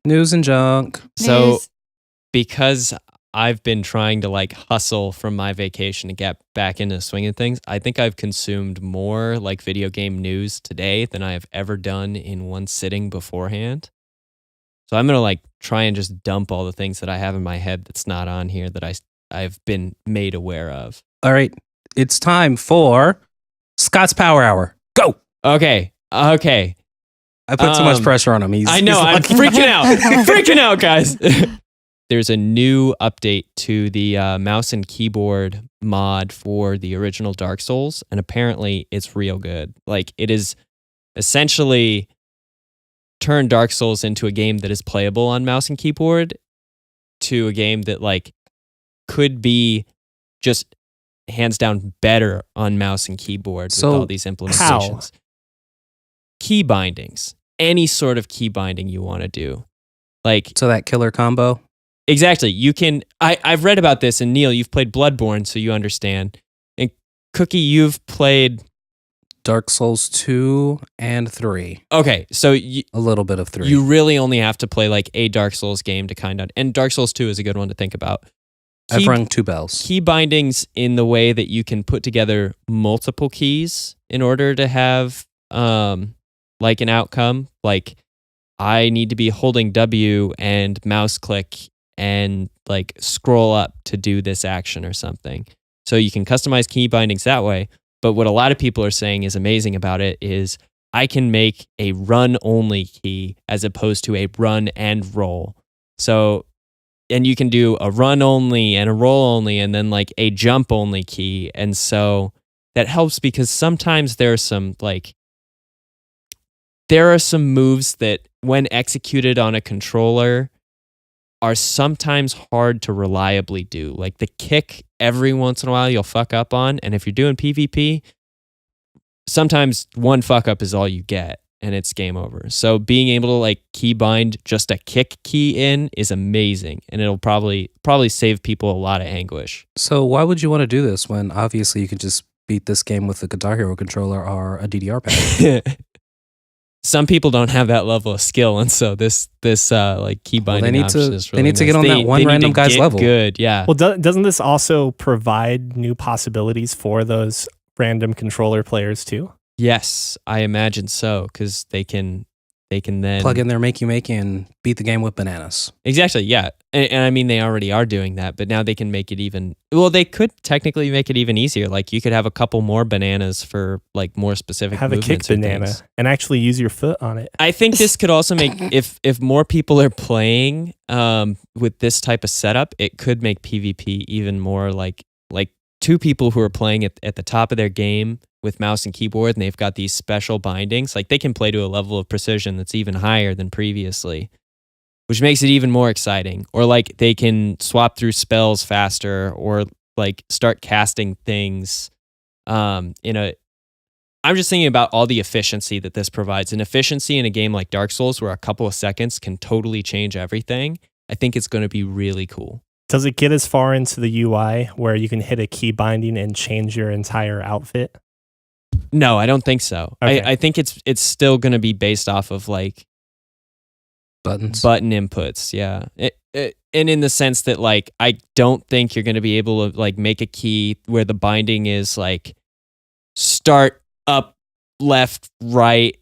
News and junk. So News. because I've been trying to like hustle from my vacation to get back into the swing of things, I think I've consumed more like video game news today than I have ever done in one sitting beforehand. So I'm going to like try and just dump all the things that I have in my head that's not on here that I've been made aware of. All right. It's time for Scott's Power Hour. Go. Okay. I put too much pressure on him. I know. I'm freaking out. Freaking out, guys. There's a new update to the mouse and keyboard mod for the original Dark Souls, and apparently it's real good. Like, it is essentially turned Dark Souls into a game that is playable on mouse and keyboard to a game that like could be just hands down better on mouse and keyboard with all these implementations. How? Key bindings. Any sort of key binding you want to do. Like, So that killer combo. exactly. You can. I've read about this, and Neil, you've played Bloodborne, so you understand. And Cookie, you've played Dark Souls 2 and 3. Okay, so A little bit of 3. you really only have to play like a Dark Souls game to kind of. And Dark Souls 2 is a good one to think about. I've rung 2 bells. Key bindings in the way that you can put together multiple keys in order to have like an outcome. Like, I need to be holding W and mouse click and like scroll up to do this action or something. So you can customize key bindings that way. But what a lot of people are saying is amazing about it is I can make a run only key as opposed to a run and roll. So, and you can do a run only and a roll only and then like a jump only key. And so that helps because sometimes there are some moves that when executed on a controller are sometimes hard to reliably do. Like the kick, every once in a while you'll fuck up on. And if you're doing PvP, sometimes one fuck up is all you get and it's game over. So being able to like key bind just a kick key in is amazing. And it'll probably save people a lot of anguish. So why would you want to do this when obviously you could just beat this game with a Guitar Hero controller or a DDR pad? Some people don't have that level of skill, and so this like key binding option is really they need to nice. get on that one they need random to guy's get level. Good, yeah. Well, doesn't this also provide new possibilities for those random controller players too? Yes, I imagine so, because they can then Plug in their make and beat the game with bananas. Exactly, yeah. And I mean, they already are doing that, but now they can make it even. Well, they could technically make it even easier. Like you could have a couple more bananas for like more specific. Have a kick movements or banana things. and actually use your foot on it. I think this could also make if more people are playing with this type of setup, it could make PvP even more like two people who are playing at the top of their game with mouse and keyboard, and they've got these special bindings. Like they can play to a level of precision that's even higher than previously, which makes it even more exciting. Or like they can swap through spells faster, or like start casting things. I'm just thinking about all the efficiency that this provides. An efficiency in a game like Dark Souls where a couple of seconds can totally change everything. I think it's going to be really cool. Does it get as far into the UI where you can hit a key binding and change your entire outfit? No, I don't think so. Okay. I think it's still going to be based off of like Buttons. button inputs. Yeah. And in the sense that like, I don't think you're going to be able to like make a key where the binding is like start up, left, right,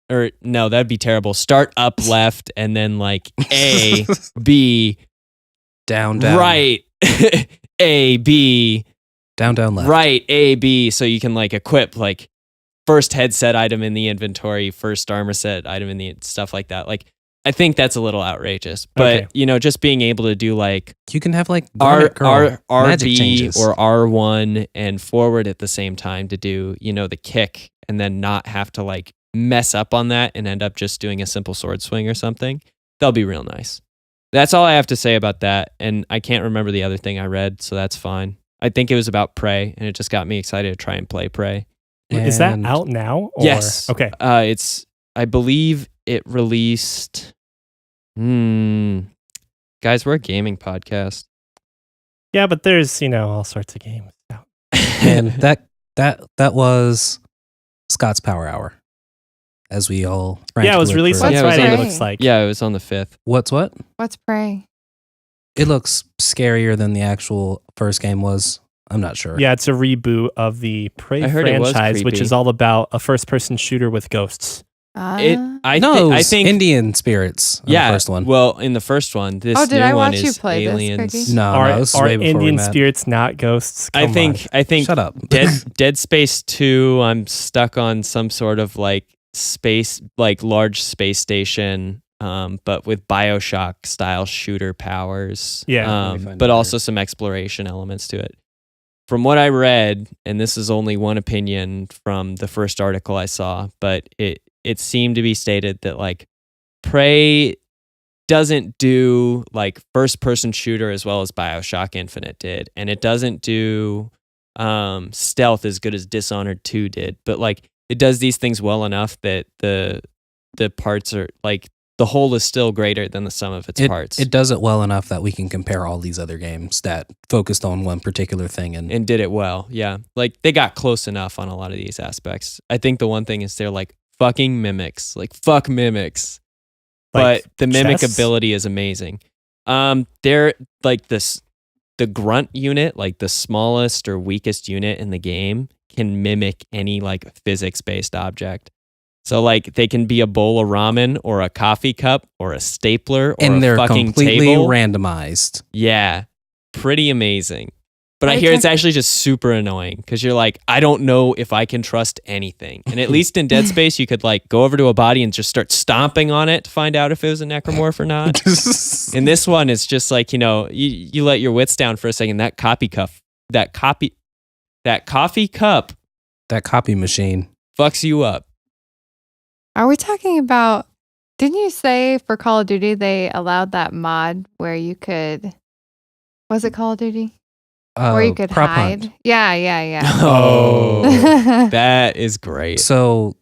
or no, that'd be terrible. Start up, left, and then like A, B, down, right, A, B, down, left. right, A, B. So you can like equip like first headset item in the inventory, first armor set item in the stuff like that. Like, I think that's a little outrageous, but Okay. Just being able to do like You can have like R, magic RB changes. or R1 and forward at the same time to do, the kick, and then not have to like mess up on that and end up just doing a simple sword swing or something. That'll be real nice. That's all I have to say about that. And I can't remember the other thing I read, so that's fine. I think it was about Prey, and it just got me excited to try and play Prey. Is that And out now? Or? Yes. Okay. I believe it released. Guys, we're a gaming podcast. Yeah, but there's, all sorts of games out. And that was Scott's Power Hour. as we all Yeah, it was released on Yeah, it was Friday, on it the- looks like. Yeah, it was on the 5th. What's what? What's Prey? It looks scarier than the actual first game was. I'm not sure. Yeah, it's a reboot of the Prey I heard it was franchise, which creepy. is all about a first-person shooter with ghosts. I No, think Indian spirits. In yeah. the first one. Well, in the first one, this Oh, did new I one watch you is play this, aliens. Cookie? No, this is Are way before Indian we met. spirits not ghosts? I Come think Shut up. Dead Space 2, I'm stuck on some sort of like space, like large space station, but with BioShock style shooter powers. Yeah. Let me find But it also some exploration elements to it. From what I read, and this is only one opinion from the first article I saw, but it seemed to be stated that like Prey doesn't do like first person shooter as well as BioShock Infinite did, and it doesn't do stealth as good as Dishonored 2 did, but like it does these things well enough that the parts are like the whole is still greater than the sum of its parts. It does it well enough that we can compare all these other games that focused on one particular thing and did it well. Yeah. Like they got close enough on a lot of these aspects. I think the one thing is they're like fucking mimics, like fuck mimics. Like but the mimic chess? ability is amazing. They're like the grunt unit, like the smallest or weakest unit in the game can mimic any like physics based object. So like they can be a bowl of ramen or a coffee cup or a stapler or and a they're fucking completely table. randomized. Yeah. Pretty amazing. But I Are you hear it's talking- actually just super annoying because you're like, I don't know if I can trust anything. And at least in Dead Space, you could like go over to a body and just start stomping on it to find out if it was a necromorph or not. In this one, it's just like, you let your wits down for a second. That coffee cup That copy machine. fucks you up. Are we talking about? Didn't you say for Call of Duty they allowed that mod where you could? Was it Call of Duty? Where you could prop hide? hunt. Yeah. Oh, that is great. So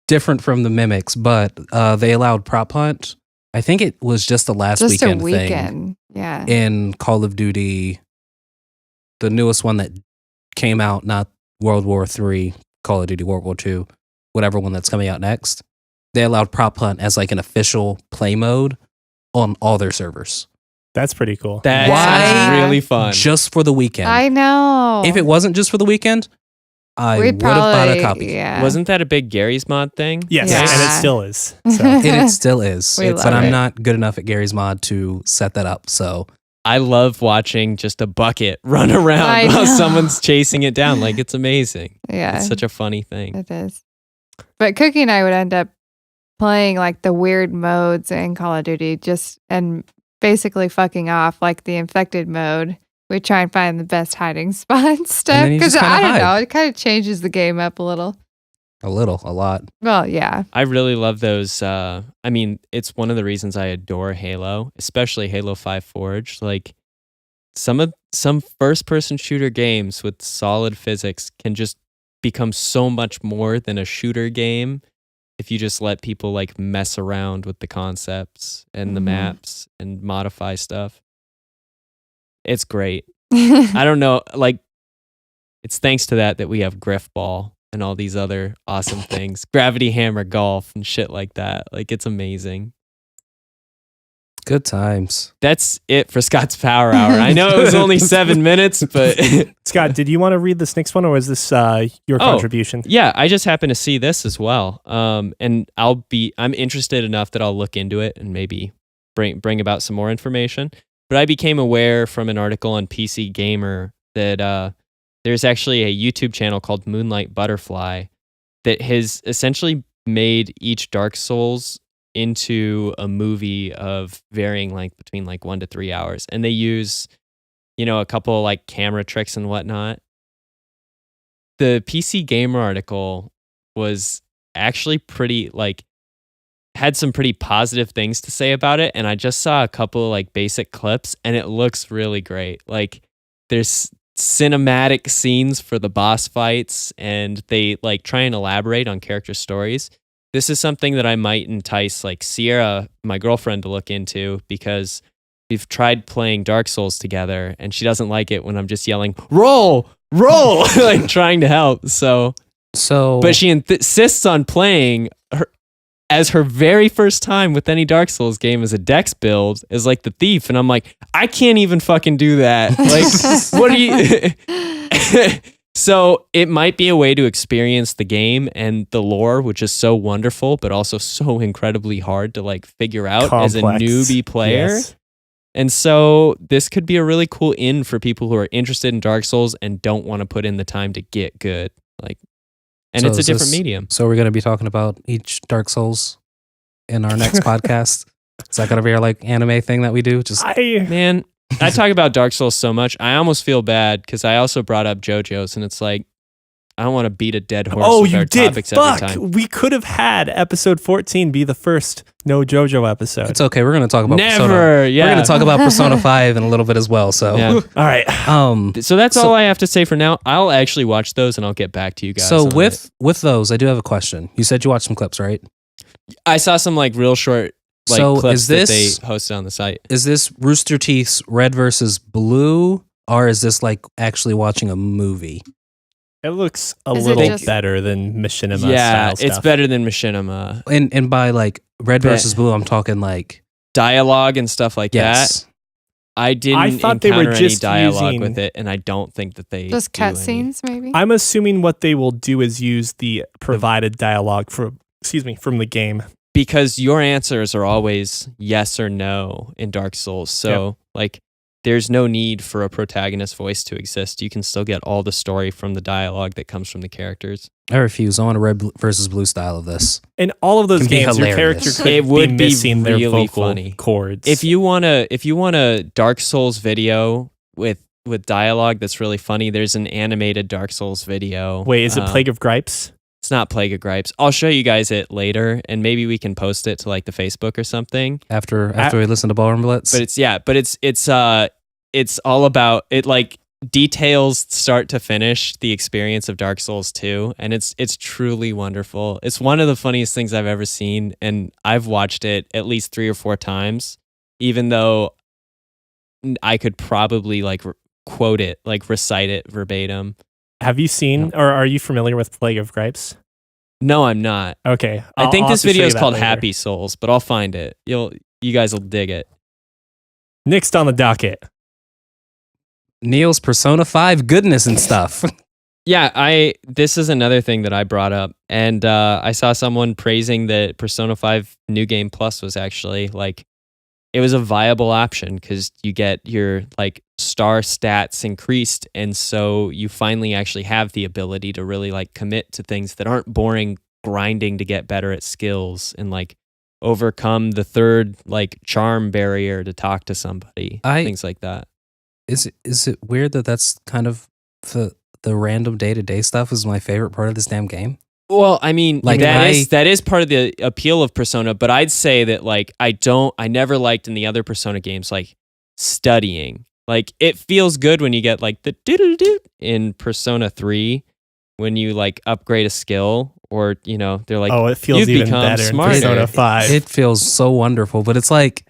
different from the mimics, but they allowed prop hunt. I think it was just the last Just a weekend weekend. Yeah. thing in Call of Duty, the newest one that came out, not World War III, Call of Duty World War II, whatever one that's coming out next. They allowed prop hunt as like an official play mode on all their servers. That's pretty cool. That's Why? really fun. Just for the weekend. I know. If it wasn't just for the weekend, I We'd would have bought a probably- copy. Yeah. Wasn't that a big Gary's Mod thing? Yes, Yeah. and it still is. So. It still is. We But love I'm it. not good enough at Gary's Mod to set that up. So I love watching just a bucket run around I while know. someone's chasing it down. Like it's amazing. Yeah. It's such a funny thing. It is. But Cookie and I would end up playing like the weird modes in Call of Duty and basically fucking off like the infected mode. We try and find the best hiding spot and stuff. then you Because just kinda I don't hide. know, it kind of changes the game up a little. a lot. Well, yeah. I really love those. I mean, it's one of the reasons I adore Halo, especially Halo 5 Forge. Like some first-person shooter games with solid physics can just become so much more than a shooter game if you just let people like mess around with the concepts and the Mhm. maps and modify stuff. It's great. I don't know, like it's thanks to that we have Griff Ball and all these other awesome things. Gravity Hammer Golf and shit like that. Like it's amazing. Good times. That's it for Scott's Power Hour. I know it was only 7 minutes, but Scott, did you want to read this next one, or was this your contribution? yeah, I just happened to see this as well. And I'm interested enough that I'll look into it and maybe bring about some more information. But I became aware from an article on PC Gamer that there's actually a YouTube channel called Moonlight Butterfly that has essentially made each Dark Souls into a movie of varying length between like 1 to 3 hours. And they use, a couple like camera tricks and whatnot. The PC Gamer article was actually pretty had some pretty positive things to say about it. And I just saw a couple like basic clips and it looks really great. Like there's cinematic scenes for the boss fights and they like try and elaborate on character stories. This is something that I might entice like Sierra, my girlfriend, to look into because we've tried playing Dark Souls together and she doesn't like it when I'm just yelling, roll, like trying to help. So So, But she insists on playing as her very first time with any Dark Souls game as a Dex build is like the thief. And I'm like, I can't even fucking do that. Like, what are you? So it might be a way to experience the game and the lore, which is so wonderful, but also so incredibly hard to like figure out as a newbie player. Yes. And so this could be a really cool in for people who are interested in Dark Souls and don't want to put in the time to get good. Like, and So it's a is different this- medium. so we're going to be talking about each Dark Souls in our next podcast. Is that going to be our like anime thing that we do? Just Man, I talk about Dark Souls so much. I almost feel bad because I also brought up JoJo's, and it's like I don't want to beat a dead horse. Oh, with you our did. topics every Fuck. time. We could have had episode 14 be the first no JoJo episode. it's okay. We're going to talk about Persona. Never. Yeah. We're going to talk about Persona 5 in a little bit as well. So, Yeah. All right. So that's So- all I have to say for now. I'll actually watch those and I'll get back to you guys. so on with those, I do have a question. You said you watched some clips, right? it. I saw some like real short like So clips is this- that they posted on the site. Is this Rooster Teeth's Red versus Blue, or is this like actually watching a movie? It looks a Is it little just- better than Machinima Yeah, style it's stuff. better than Machinima. And by like Red Bet. versus Blue, I'm talking like Dialogue and stuff like yes. that. I didn't I thought they were encounter any just dialogue using- with it, and I don't think that they Just do any. cutscenes, maybe. I'm assuming what they will do is use the provided dialogue from the game. Because your answers are always yes or no in Dark Souls. So like there's no need for a protagonist voice to exist. You can still get all the story from the dialogue that comes from the characters. I refuse. I want a Red versus Blue style of this. In all of those Can be games, your hilarious. character could It would be be missing their really vocal funny. chords. If you want a Dark Souls video with dialogue that's really funny, there's an animated Dark Souls video. Wait, is it Plague of Gripes? It's not Plague of Gripes. I'll show you guys it later, and maybe we can post it to like the Facebook or something. After we listen to Ballroom Blitz. But it's all about it. Like details start to finish the experience of Dark Souls 2, and it's truly wonderful. It's one of the funniest things I've ever seen, and I've watched it at least 3 or 4 times, even though I could probably like quote it, like recite it verbatim. Have you seen or are you familiar with Plague of Gripes? No, I'm not. Okay. I think I'll this have to show video you is that called later. Happy Souls, but I'll find it. You guys will dig it. Next on the docket. Neil's Persona 5 goodness and stuff. Yeah, this is another thing that I brought up, and I saw someone praising that Persona 5 New Game Plus was actually like it was a viable option because you get your like star stats increased, and so you finally actually have the ability to really like commit to things that aren't boring grinding to get better at skills and like overcome the third like charm barrier to talk to somebody, things like that. Is it weird that that's kind of the random day-to-day stuff is my favorite part of this damn game? Well, I mean, Like, that is part of the appeal of Persona, but I'd say that like I never liked in the other Persona games like studying. Like it feels good when you get like the do in Persona 3 when you like upgrade a skill or they're like It feels you've even become better in smarter. Persona 5. It feels so wonderful, but it's like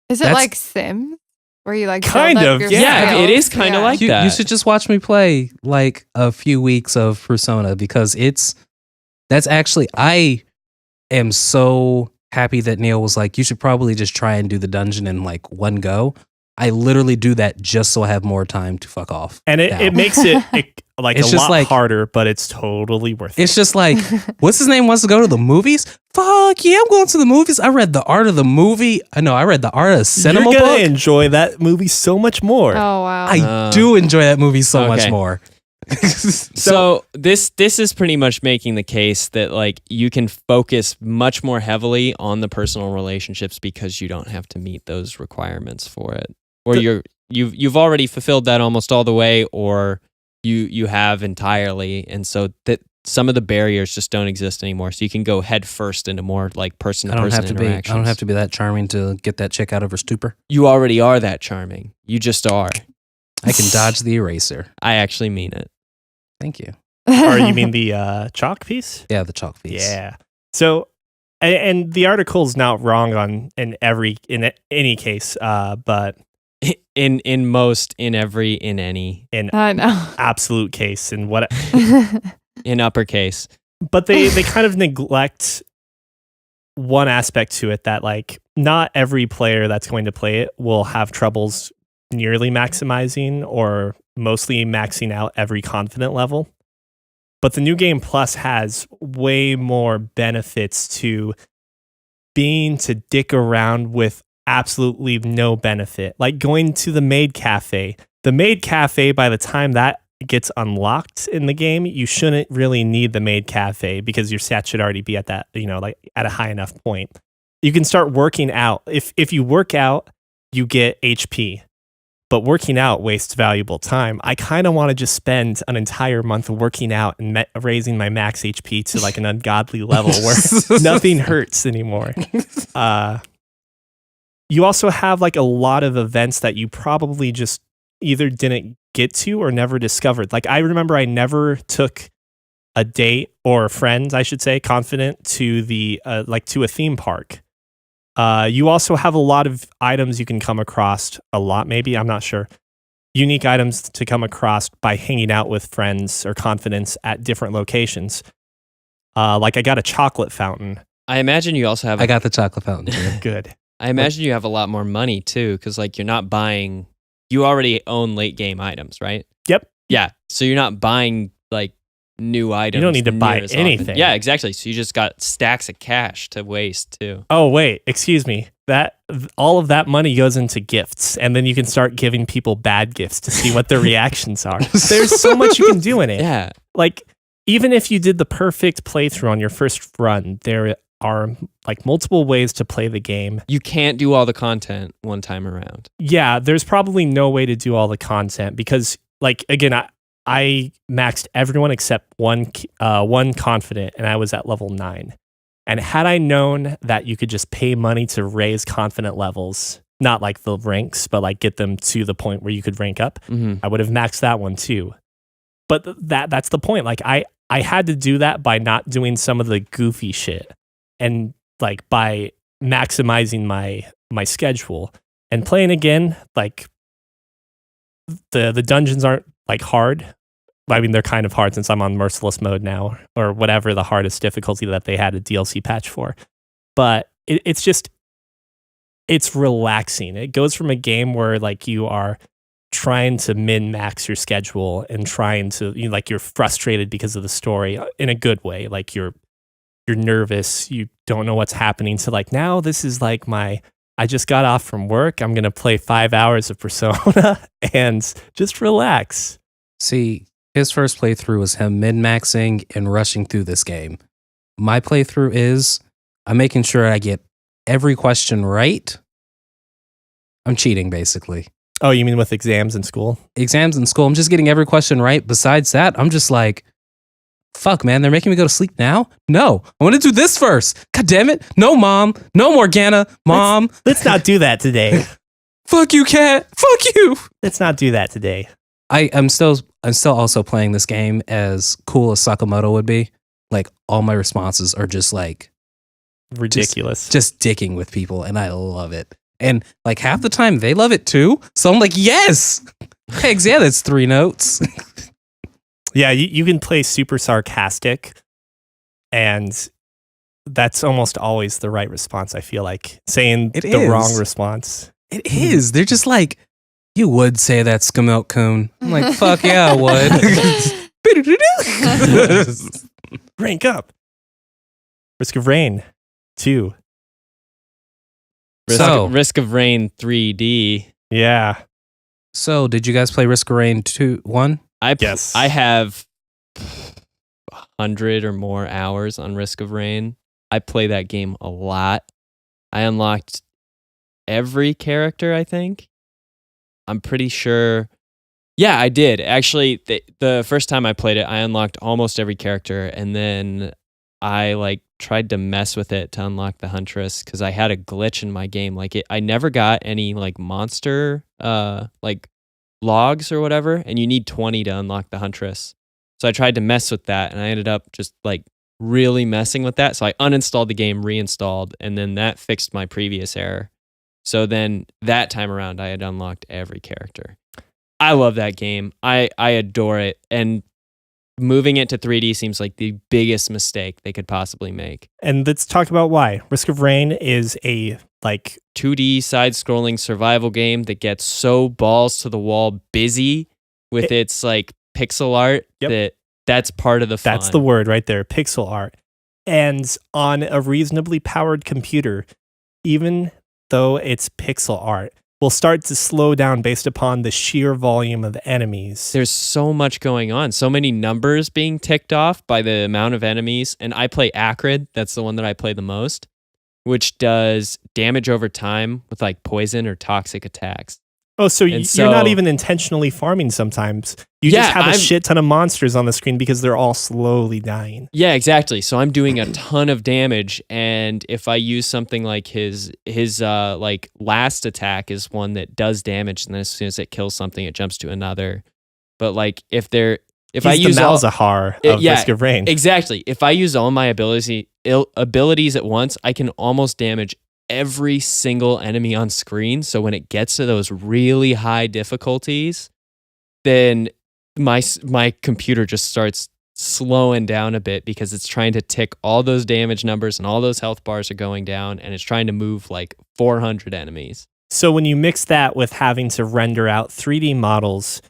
Is it That's- like Sims? Where you like Kind build up of, your yeah, skills? it is kinda Yeah. like you that. should just watch me play like a few weeks of Persona because that's actually I am so happy that Neil was like, you should probably just try and do the dungeon in like one go. I literally do that just so I have more time to fuck off. And now. it makes it like It's a just lot like- harder, but it's totally worth it. It's just like, what's his name wants to go to the movies? Fuck yeah, I'm going to the movies. I read the art of the movie. I read the art of cinema You're gonna book. enjoy that movie so much more. Oh wow. I do enjoy that movie so much okay. more. So this is pretty much making the case that like you can focus much more heavily on the personal relationships because you don't have to meet those requirements for it, or you've already fulfilled that almost all the way, or you have entirely, and so that some of the barriers just don't exist anymore. So you can go head first into more like person to person interactions. I don't have to be that charming to get that chick out of her stupor. You already are that charming. You just are. I can dodge the eraser. I actually mean it. Thank you. Or you mean the chalk piece? Yeah, the chalk piece. Yeah. So, and the article's not wrong in any case, but In any. in I know. absolute case, and what in uppercase. But they kind of neglect one aspect to it, that like not every player that's going to play it will have troubles nearly maximizing or mostly maxing out every confident level. But the New Game Plus has way more benefits to being to dick around with absolutely no benefit. Like going to the maid cafe. The maid cafe, by the time that gets unlocked in the game, you shouldn't really need the maid cafe because your stats should already be at that, like at a high enough point. You can start working out. If you work out, you get HP. But working out wastes valuable time. I kind of want to just spend an entire month working out and raising my max HP to like an ungodly level where nothing hurts anymore. You also have like a lot of events that you probably just either didn't get to or never discovered. Like I remember I never took a date or a friend, I should say, confident to the to a theme park. You also have a lot of items you can come across, maybe, I'm not sure. Unique items to come across by hanging out with friends or confidants at different locations. Like I got a chocolate fountain. I imagine you also have... I got the chocolate fountain too. Good. I imagine you have a lot more money too, because like you're not buying... You already own late game items, right? Yep. Yeah. So you're not buying like new items. You don't need to buy near as anything. often. Yeah, exactly. So you just got stacks of cash to waste too. Oh, wait, excuse me. All of that money goes into gifts, and then you can start giving people bad gifts to see what their reactions are. There's so much you can do in it. Yeah. Like, even if you did the perfect playthrough on your first run, there are like multiple ways to play the game. You can't do all the content one time around. Yeah, there's probably no way to do all the content because, like, again, I maxed everyone except one confident, and I was at level 9. And had I known that you could just pay money to raise confident levels, not like the ranks, but like get them to the point where you could rank up, I would have maxed that one too. But that's the point. Like I had to do that by not doing some of the goofy shit, and like by maximizing my schedule and playing again. Like the dungeons aren't like hard. I mean, they're kind of hard since I'm on merciless mode now, or whatever the hardest difficulty that they had a DLC patch for. But it's relaxing. It goes from a game where like you are trying to min-max your schedule and trying to, you're frustrated because of the story in a good way. Like you're nervous. You don't know what's happening, to like, now this is like I just got off from work. I'm going to play 5 hours of Persona and just relax. See, his first playthrough was him min-maxing and rushing through this game. My playthrough is I'm making sure I get every question right. I'm cheating, basically. Oh, you mean with exams in school? Exams in school, I'm just getting every question right. Besides that, I'm just like, fuck, man, they're making me go to sleep now? No, I want to do this first. God damn it. No, Mom. No, Morgana. Mom. Let's not do that today. Fuck you, cat. Fuck you. Let's not do that today. I'm still also playing this game as cool as Sakamoto would be. Like, all my responses are just like ridiculous. Just dicking with people, and I love it. And like half the time they love it too. So I'm like, yes. Pegs, yeah, that's 3 notes. Yeah, you can play super sarcastic, and that's almost always the right response, I feel like. Saying the wrong response. It is. They're just like, you would say that, Skamilk-kun. I'm like, fuck yeah, I would. Rank up. Risk of Rain 2. Risk of Rain 3D. Yeah. So, did you guys play Risk of Rain 1? Yes. I have 100 or more hours on Risk of Rain. I play that game a lot. I unlocked every character, I think. I'm pretty sure. Yeah, I did. Actually, the first time I played it, I unlocked almost every character, and then I tried to mess with it to unlock the Huntress because I had a glitch in my game. I never got any monster logs or whatever, and you need 20 to unlock the Huntress. So I tried to mess with that, and I ended up just really messing with that. So I uninstalled the game, reinstalled, and then that fixed my previous error. So then that time around, I had unlocked every character. I love that game. I adore it. And moving it to 3D seems like the biggest mistake they could possibly make. And let's talk about why. Risk of Rain is a 2D side-scrolling survival game that gets so balls to the wall busy with its like pixel art that's part of the fun. That's the word right there, pixel art. And on a reasonably powered computer, even though it's pixel art, will start to slow down based upon the sheer volume of enemies. There's so much going on, so many numbers being ticked off by the amount of enemies. And I play Acrid, that's the one that I play the most, which does damage over time with like poison or toxic attacks. Oh, so you're not even intentionally farming sometimes. You just have a shit ton of monsters on the screen because they're all slowly dying. Yeah, exactly. So I'm doing a ton of damage, and if I use something like his like last attack is one that does damage, and then as soon as it kills something, it jumps to another. But like if I use the Malzahar of Risk of Rain. Exactly. If I use all my abilities at once, I can almost damage every single enemy on screen. So when it gets to those really high difficulties, then my computer just starts slowing down a bit because it's trying to tick all those damage numbers and all those health bars are going down, and it's trying to move like 400 enemies. So when you mix that with having to render out 3D models,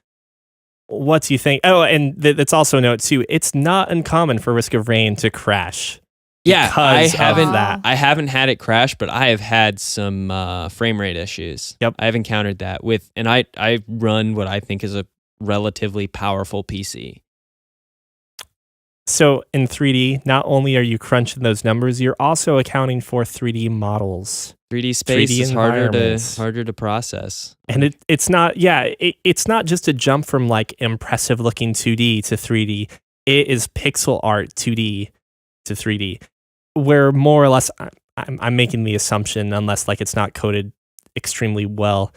what do you think? Oh, and that's also a note too. It's not uncommon for Risk of Rain to crash. Yeah, I haven't had it crash, but I have had some frame rate issues. Yep, I've encountered that and I run what I think is a relatively powerful PC. So in 3D, not only are you crunching those numbers, you're also accounting for 3D models. 3D space 3D is harder to process. And it's not just a jump from like impressive looking 2D to 3D. It is pixel art 2D to 3D. Where more or less I'm making the assumption, unless like it's not coded extremely well,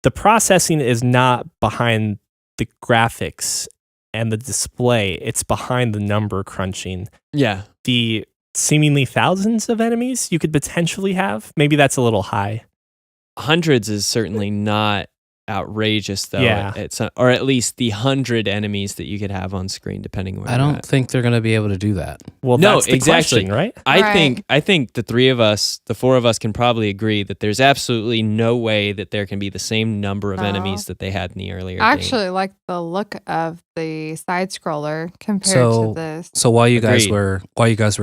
the processing is not behind the graphics and the display, it's behind the number crunching. Yeah. The seemingly thousands of enemies you could potentially have, maybe that's a little high. Hundreds is certainly not outrageous though. Yeah. Or at least the 100 enemies that you could have on screen, depending where I don't think they're going to be able to do that. Well, no, that's the exactly question, right? I think the four of us can probably agree that there's absolutely no way that there can be the same number of enemies that they had in the earlier I actually game. like the look of the side scroller compared to this. So while you guys were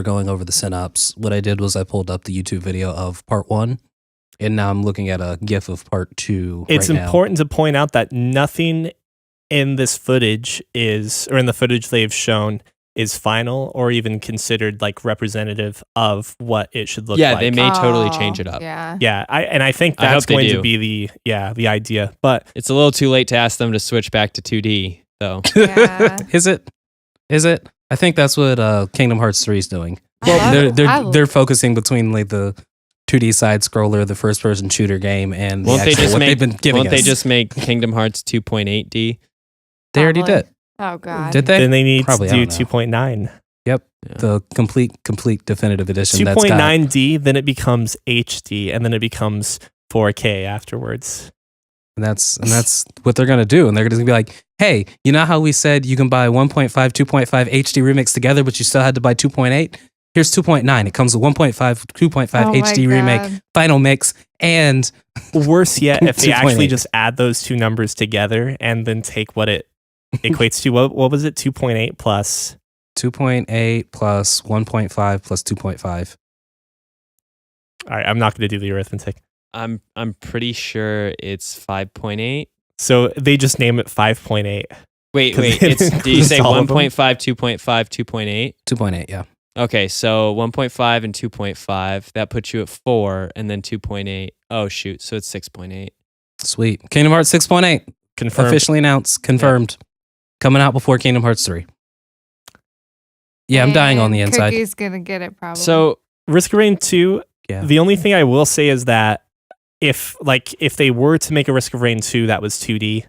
going over the synopsis, what I did was I pulled up the YouTube video of part 1. And now I'm looking at a GIF of part 2. It's important to point out that nothing in this footage or in the footage they've shown is final or even considered like representative of what it should look like. Yeah, they may totally change it up. Yeah. Yeah, I think that's going to be the idea. But it's a little too late to ask them to switch back to 2D, though. Yeah. Is it? I think that's what Kingdom Hearts 3 is doing. Well, they're focusing between like the 2D side scroller, the first person shooter game, and Won't they just us. make Kingdom Hearts 2.8D? They already did. Oh god. Did they? Then they need Probably, to do 2.9. Yep. Yeah. The complete definitive edition. 2.9D, then it becomes HD, and then it becomes 4K afterwards. And that's what they're gonna do. And they're gonna be like, hey, you know how we said you can buy 1.5, 2.5 HD remix together, but you still had to buy 2.8? Here's 2.9. It comes with 1.5, 2.5 HD remake, final mix, and worse yet, if they actually just add those two numbers together and then take what it equates to. What was it? 2.8 plus 2.8 plus 1.5 plus 2.5. All right, I'm not going to do the arithmetic. I'm pretty sure it's 5.8. So they just name it 5.8. Wait. Did you say 1.5, 2.5, 2.8? 2.8, yeah. Okay, so 1.5 and 2.5, that puts you at 4, and then 2.8. Oh, shoot. So it's 6.8. Sweet. Kingdom Hearts 6.8. Confirmed. Officially announced. Confirmed. Yeah. Coming out before Kingdom Hearts 3. Yeah, I'm dying on the inside. Cookie's going to get it probably. So, Risk of Rain 2, the only thing I will say is that if they were to make a Risk of Rain 2 that was 2D,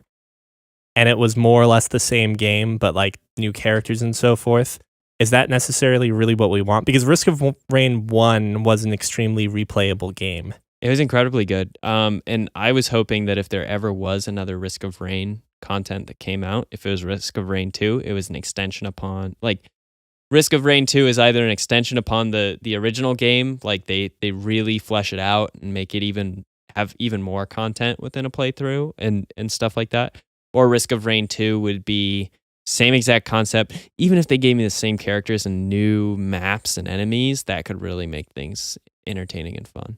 and it was more or less the same game, but like new characters and so forth, is that necessarily really what we want? Because Risk of Rain 1 was an extremely replayable game. It was incredibly good. And I was hoping that if there ever was another Risk of Rain content that came out. If it was Risk of Rain 2, it was an extension upon like Risk of Rain 2 is either an extension upon the original game, like they really flesh it out and make it have even more content within a playthrough and stuff like that. Or Risk of Rain 2 would be same exact concept. Even if they gave me the same characters and new maps and enemies, that could really make things entertaining and fun.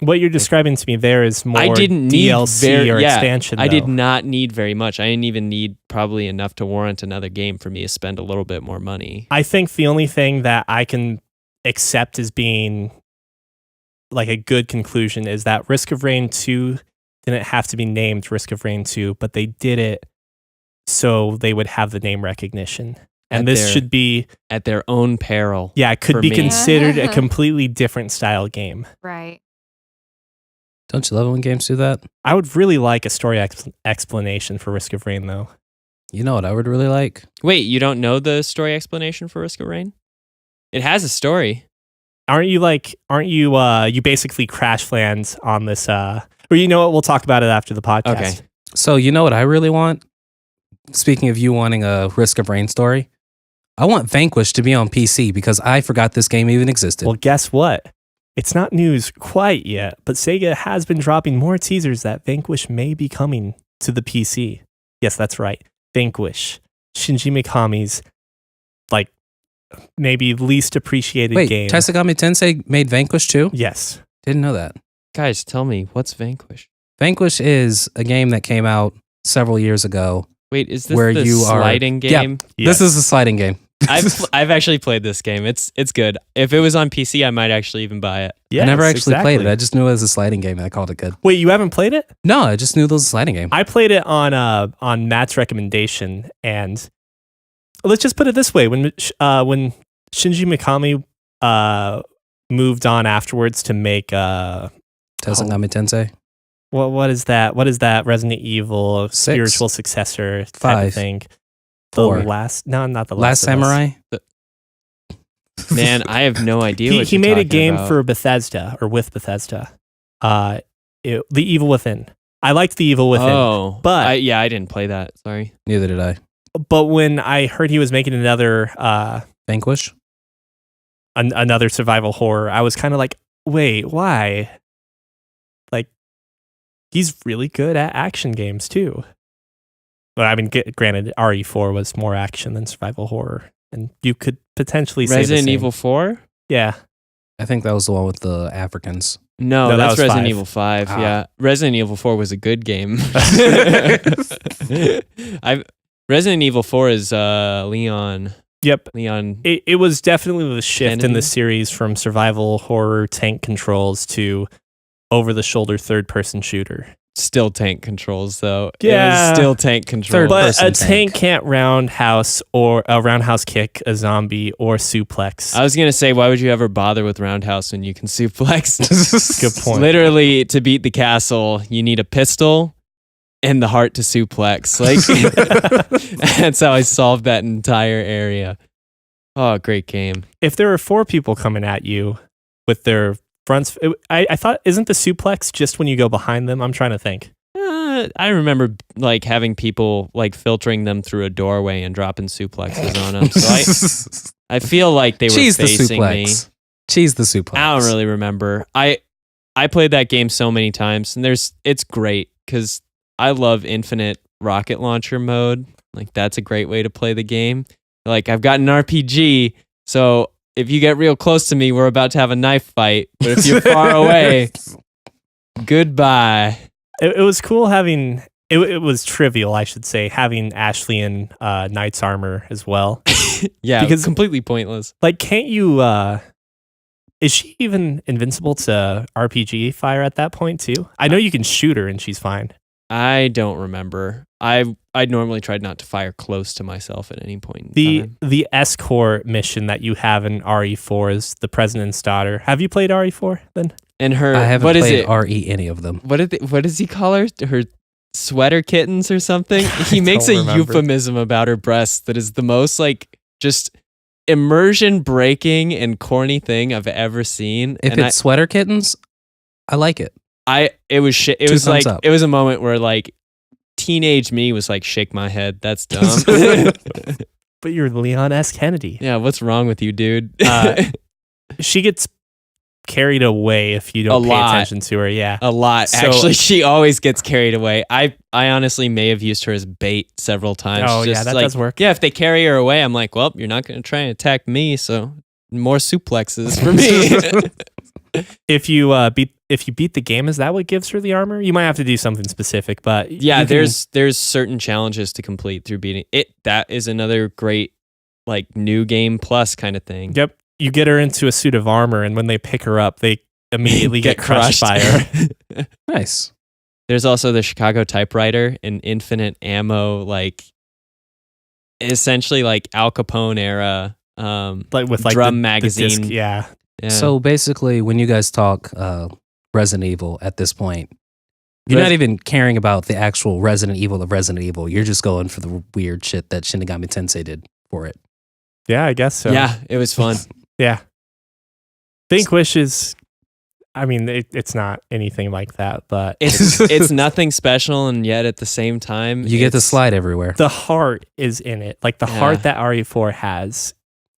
What you're describing to me there is more I didn't DLC need or expansion. I did though. not need very much. I didn't even need probably enough to warrant another game for me to spend a little bit more money. I think the only thing that I can accept as being like a good conclusion is that Risk of Rain 2 didn't have to be named Risk of Rain 2, but they did it so they would have the name recognition. And this should be at their own peril. Yeah, it could be me. considered a completely different style game. Right. Don't you love it when games do that? I would really like a story explanation for Risk of Rain, though. You know what I would really like? Wait, you don't know the story explanation for Risk of Rain? It has a story. You basically crash land on this, or you know what, we'll talk about it after the podcast. Okay. So you know what I really want? Speaking of you wanting a Risk of Rain story, I want Vanquish to be on PC because I forgot this game even existed. Well, guess what? It's not news quite yet, but Sega has been dropping more teasers that Vanquish may be coming to the PC. Yes, that's right. Vanquish. Shinji Mikami's, like, maybe least appreciated game. Wait, Taisagami Tensei made Vanquish too? Yes. Didn't know that. Guys, tell me, what's Vanquish? Vanquish is a game that came out several years ago. Wait, is this where the you sliding game? Yeah, This is a sliding game. I've actually played this game. It's good. If it was on PC, I might actually even buy it. Yes, I never actually exactly. played it. I just knew it was a sliding game and I called it good. Wait, you haven't played it? No, I just knew it was a sliding game. I played it on Matt's recommendation, and let's just put it this way: when Shinji Mikami moved on afterwards to make Taisagami Tensei. what is that? What is that Resident Evil 6. spiritual successor type 5. of thing? Four. Not the Last Last of Us. Samurai? Man, I have no idea what He you're made a talking game about. for Bethesda or with Bethesda. The Evil Within. I liked The Evil Within. Oh, but I didn't play that. Sorry. Neither did I. but when I heard he was making another Vanquish? another survival horror, I was kind of like, wait, why? Like, he's really good at action games too. But I mean, granted, RE4 was more action than survival horror, and you could potentially say Resident the same. Evil 4? Yeah, I think that was the one with the Africans. No, No, that that's was Resident 5. Evil 5. Ah. Yeah, Resident Evil 4 was a good game. Resident Evil 4 is Leon. yep. Leon. It was definitely the shift in Kennedy? the series from survival horror tank controls to over-the-shoulder third-person shooter. Still tank controls though. Yeah. It was still tank controls. Third But person a tank. tank can't roundhouse kick a zombie or suplex. I was gonna say, why would you ever bother with roundhouse when you can suplex? Good point. Literally, to beat the castle, you need a pistol and the heart to suplex. Like that's how I solved that entire area. Oh, great game. If there are 4 people coming at you with their fronts, I thought, isn't the suplex just when you go behind them? I'm trying to think. I remember like having people like filtering them through a doorway and dropping suplexes on them. So I feel like they were Cheese the facing me. suplex. Cheese the suplex. I don't really remember. I played that game so many times, and it's great because I love infinite rocket launcher mode. Like that's a great way to play the game. Like I've got an RPG, so if you get real close to me, we're about to have a knife fight. But if you're far away, goodbye. It was cool having. It was trivial, I should say, having Ashley in Knight's armor as well. Yeah, Because- completely pointless. Like, can't you? Is she even invincible to RPG fire at that point too? I know you can shoot her and she's fine. I don't remember. I normally tried not to fire close to myself at any point in time. The escort mission that you have in RE4 is the president's daughter. Have you played RE4 then? And her, I haven't what is played it? RE any of them. What does he call her? Her sweater kittens or something? He makes a don't remember. euphemism about her breasts that is the most like just immersion breaking and corny thing I've ever seen. If And it's sweater kittens, I like it. it was shit. It Two was like thumbs up. it was a moment where like teenage me was like, shake my head. That's dumb. But you're Leon S. Kennedy. Yeah, what's wrong with you, dude? She gets carried away if you don't A pay lot. attention to her. Yeah. A lot. So- Actually, she always gets carried away. I honestly may have used her as bait several times. Oh, yeah, that does work. Yeah, if they carry her away, I'm like, well, you're not going to try and attack me, so more suplexes for me. If you beat the game, is that what gives her the armor? You might have to do something specific, but Yeah, you can- there's certain challenges to complete through beating it. That is another great like new game plus kind of thing. Yep. You get her into a suit of armor, and when they pick her up, they immediately get crushed by her. Nice. There's also the Chicago typewriter, an infinite ammo, like essentially like Al Capone era Like with like drum the magazine. disc, yeah. Yeah. So basically, when you guys talk Resident Evil at this point, you're Res- not even caring about the actual Resident Evil of Resident Evil. You're just going for the weird shit that Shinigami Tensei did for it. Yeah, I guess so. yeah, it was fun. Yeah. Vanquish is, I mean, it's not anything like that, but It's nothing special, and yet at the same time, You get to it's- slide everywhere. the heart is in it. Like the Yeah. heart that RE4 has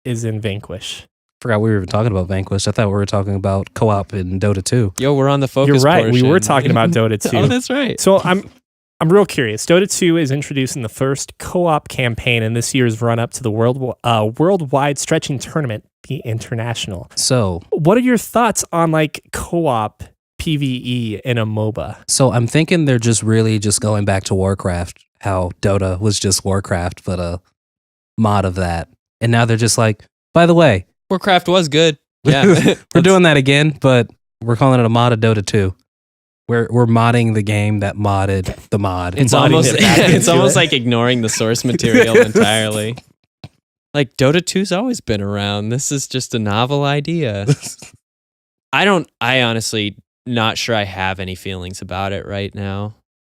is in Vanquish. Forgot we were even talking about Vanquish. I thought we were talking about co-op in Dota 2. Yo, we're on the focus. You're right. We were portion. talking about Dota 2. Oh, that's right. So I'm real curious. Dota 2 is introducing the first co-op campaign in this year's run-up to the worldwide stretching tournament, the International. So What are your thoughts on like co-op PvE in a MOBA? I'm thinking they're just really just going back to Warcraft, how Dota was just Warcraft, but a mod of that. And now they're just like, by the way, Warcraft was good. Yeah, we're doing that again, but we're calling it a mod of Dota 2. We're modding the game that modded the mod. It's Modding almost it back it's into almost it. like ignoring the source material entirely. Like Dota 2's always been around. This is just a novel idea. I honestly not sure I have any feelings about it right now.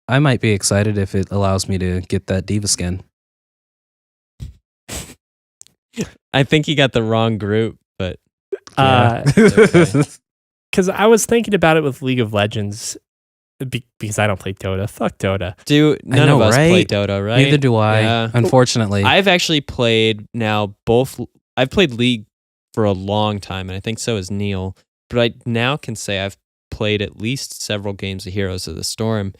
I might be excited if it allows me to get that Diva skin. I think you got the wrong group, but Because okay. I was thinking about it with League of Legends because I don't play Dota. Fuck Dota. none know, of us play right? Dota, right? Neither do I, Yeah. unfortunately. I've actually played now both. I've played League for a long time, and I think so has Neil. But I now can say I've played at least several games of Heroes of the Storm,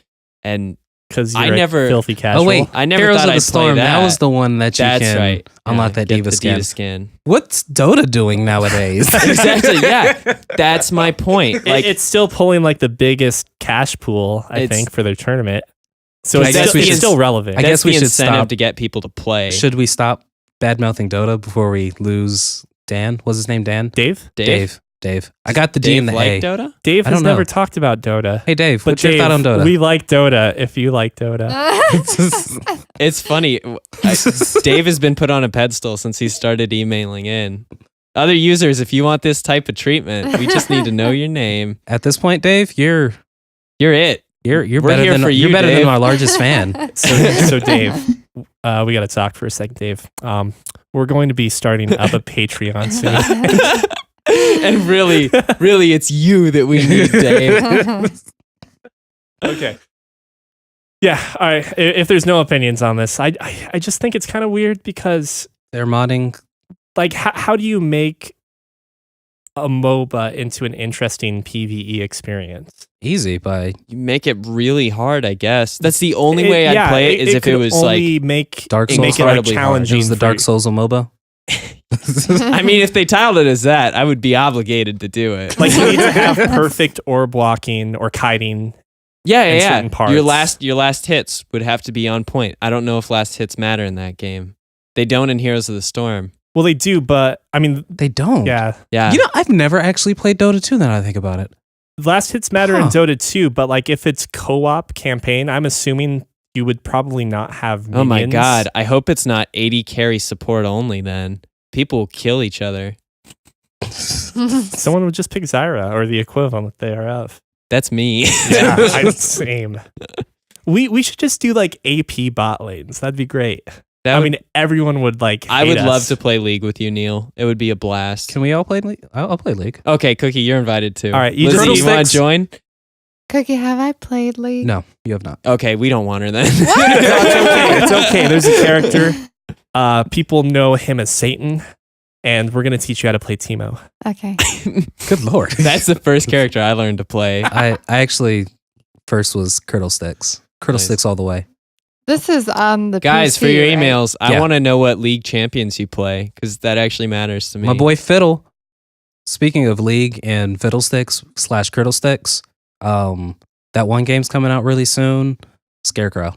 and Because I you're never- a filthy casual. Oh wait, I never Heroes thought of the I'd play Storm. that. Was the one that you that's can right. unlock Yeah, that get Diva the skin. Diva skin. What's Dota doing nowadays? Exactly. Yeah, that's my point. Like it's still pulling like the biggest cash pool, I It's- think, for their tournament. So I it's, guess still, we it's should- still relevant. I that's guess we the should incentive stop. to get people to play. Should we stop bad mouthing Dota before we lose Dan? Was his name Dan? Dave? Dave. I got the D Dave and the like A. Dota? Dave I has don't know. never talked about Dota. Hey Dave, But what's your Dave, thought on Dota? we like Dota if you like Dota. It's funny. Dave has been put on a pedestal since he started emailing in. Other users, if you want this type of treatment, we just need to know your name. At this point, Dave, you're You're We're better here than for you're better Dave. than our largest fan. So Dave, we got to talk for a second, Dave. We're going to be starting up a Patreon soon. And really, it's you that we need, Dave. Okay. Yeah. All right. If there's no opinions on this, I just think it's kind of weird because, They're modding. like, how do you make a MOBA into an interesting PvE experience? Easy by You make it really hard, I guess. That's the only way I'd play it is if it could was only like. make Dark Souls. make it like incredibly hard. It challenging. was the for- Dark Souls of MOBA. I mean, if they titled it as that, I would be obligated to do it. Like you need to have perfect orb walking or kiting. yeah, in yeah, certain yeah. parts. Your last hits would have to be on point. I don't know if last hits matter in that game. They don't in Heroes of the Storm. Well, they do, but I mean, They don't. yeah, Yeah. You know, I've never actually played Dota 2 now that I think about it. last hits matter in Huh. Dota 2, but like if it's co-op campaign, I'm assuming you would probably not have minions. Oh my god. I hope it's not 80 carry support only then. People will kill each other. Someone would just pick Zyra or the equivalent thereof. That's me. Yeah, same. We should just do like AP bot lanes. That'd be great. That I would- mean, everyone would like. I hate would love us. to play League with you, Neil. It would be a blast. Can we all play League? I'll play League. Okay, Cookie, you're invited too. All right, you Lizzie, just- you want to join? Cookie, have I played League? No, you have not. Okay, we don't want her then. It's okay. There's a character. People know him as Satan, and we're gonna teach you how to play Teemo. Okay. Good lord. That's the first character I learned to play. I actually first was Curdle Sticks. Curdle Nice. Sticks all the way. This is on the Guys, PC, for your right? emails, I Yeah. want to know what league champions you play because that actually matters to me. My boy Fiddle. Speaking of League and Fiddlesticks / Curdle Sticks, that one game's coming out really soon. Scarecrow.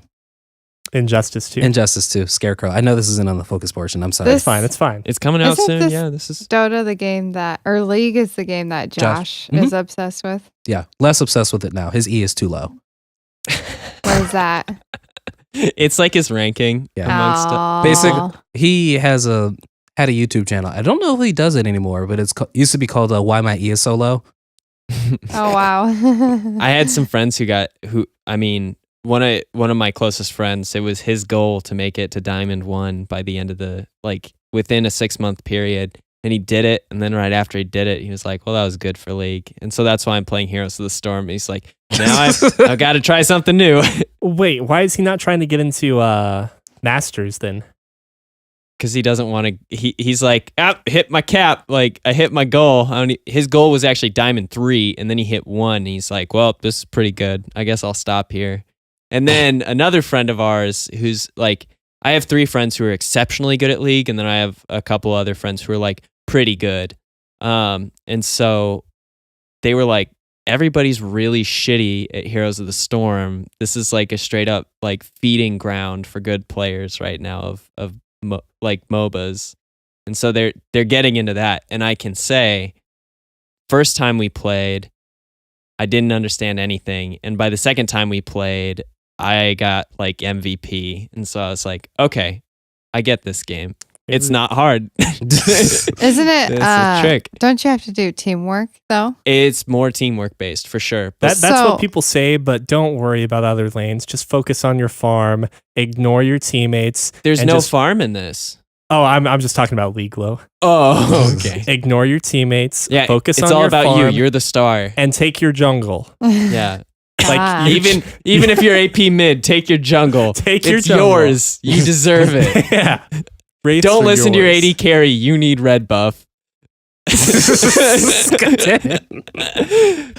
Injustice 2. Injustice 2. Scarecrow. I know this isn't on the focus portion. I'm sorry. This- It's fine. It's fine. It's coming out Isn't soon. this- Yeah, this is. Dota, the game that, or League is the game that Josh Mhm. is obsessed with. Yeah, less obsessed with it now. His E is too low. Where's that? It's like his ranking Yeah. amongst. Aw. Basic- He had a YouTube channel. I don't know if he does it anymore, but used to be called Why My E is So Low. Oh wow. I had some friends one of my closest friends, it was his goal to make it to Diamond 1 by the end of within a 6-month period. And he did it. And then right after he did it, he was like, well, that was good for League. And so that's why I'm playing Heroes of the Storm. He's like, now I've got to try something new. Wait, why is he not trying to get into Masters then? Because he doesn't want to. He's like, hit my cap. Like, I hit my goal. His goal was actually Diamond 3, and then he hit 1. And he's like, well, this is pretty good. I guess I'll stop here. And then another friend of ours who's like, I have 3 friends who are exceptionally good at League, and then I have a couple other friends who are like pretty good. And so they were like, everybody's really shitty at Heroes of the Storm. This is like a straight up like feeding ground for good players right now of MOBAs. And so they're getting into that. And I can say, first time we played, I didn't understand anything. And by the second time we played, I got like MVP. And so I was like, okay, I get this game. It's not hard. Isn't it? It's a trick. Don't you have to do teamwork though? It's more teamwork based for sure. But That's So- what people say, but don't worry about other lanes. Just focus on your farm. Ignore your teammates. there's and no just- farm in this. Oh, I'm just talking about League Low. Oh, okay. Ignore your teammates. Yeah, Focus it's on all your about farm, you. You're the star. and take your jungle. Yeah. Like, Ah. you- Even if you're AP mid, take your jungle. Take your it's jungle. yours. You deserve it. Yeah. Wraiths Don't are listen to your yours. AD carry. You need red buff. God damn.